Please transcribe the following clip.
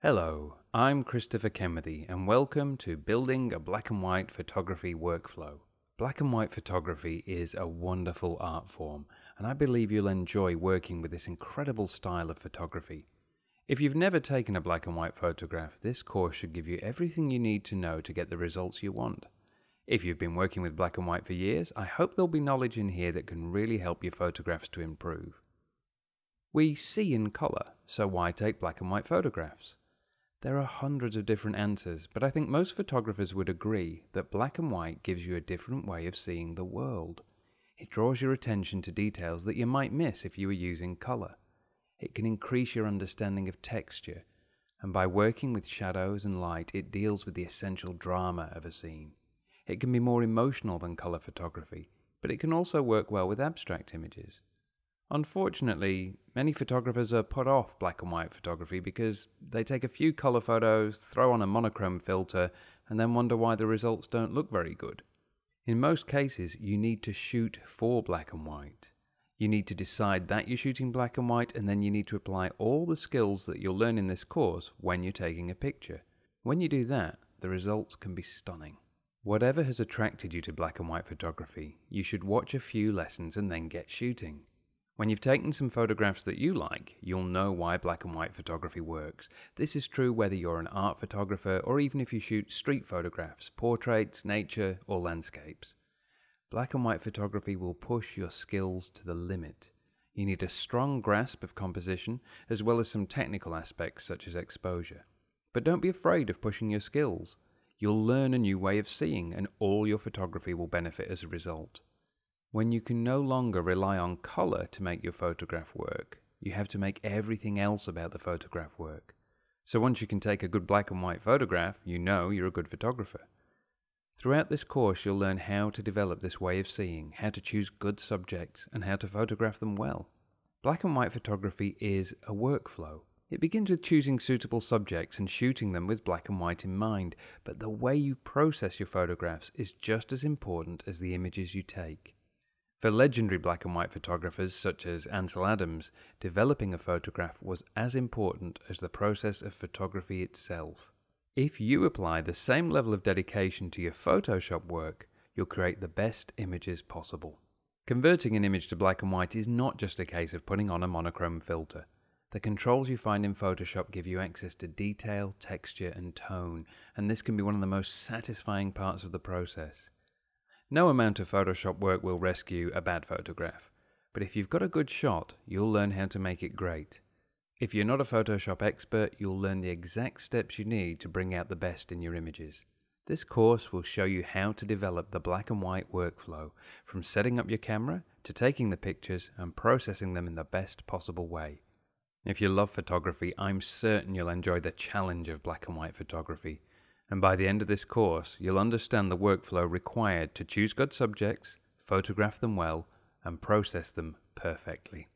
Hello, I'm Christopher Kemmerty and welcome to Building a Black and White Photography Workflow. Black and white photography is a wonderful art form, and I believe you'll enjoy working with this incredible style of photography. If you've never taken a black and white photograph, this course should give you everything you need to know to get the results you want. If you've been working with black and white for years, I hope there'll be knowledge in here that can really help your photographs to improve. We see in colour, so why take black and white photographs? There are hundreds of different answers, but I think most photographers would agree that black and white gives you a different way of seeing the world. It draws your attention to details that you might miss if you were using colour. It can increase your understanding of texture, and by working with shadows and light, it deals with the essential drama of a scene. It can be more emotional than colour photography, but it can also work well with abstract images. Unfortunately, many photographers are put off black and white photography because they take a few colour photos, throw on a monochrome filter, and then wonder why the results don't look very good. In most cases, you need to shoot for black and white. You need to decide that you're shooting black and white, and then you need to apply all the skills that you'll learn in this course when you're taking a picture. When you do that, the results can be stunning. Whatever has attracted you to black and white photography, you should watch a few lessons and then get shooting. When you've taken some photographs that you like, you'll know why black and white photography works. This is true whether you're an art photographer or even if you shoot street photographs, portraits, nature, or landscapes. Black and white photography will push your skills to the limit. You need a strong grasp of composition, as well as some technical aspects such as exposure. But don't be afraid of pushing your skills. You'll learn a new way of seeing, and all your photography will benefit as a result. When you can no longer rely on colour to make your photograph work, you have to make everything else about the photograph work. So once you can take a good black and white photograph, you know you're a good photographer. Throughout this course, you'll learn how to develop this way of seeing, how to choose good subjects, and how to photograph them well. Black and white photography is a workflow. It begins with choosing suitable subjects and shooting them with black and white in mind, but the way you process your photographs is just as important as the images you take. For legendary black and white photographers such as Ansel Adams, developing a photograph was as important as the process of photography itself. If you apply the same level of dedication to your Photoshop work, you'll create the best images possible. Converting an image to black and white is not just a case of putting on a monochrome filter. The controls you find in Photoshop give you access to detail, texture, and tone, and this can be one of the most satisfying parts of the process. No amount of Photoshop work will rescue a bad photograph, but if you've got a good shot, you'll learn how to make it great. If you're not a Photoshop expert, you'll learn the exact steps you need to bring out the best in your images. This course will show you how to develop the black and white workflow, from setting up your camera to taking the pictures and processing them in the best possible way. If you love photography, I'm certain you'll enjoy the challenge of black and white photography. And by the end of this course, you'll understand the workflow required to choose good subjects, photograph them well, and process them perfectly.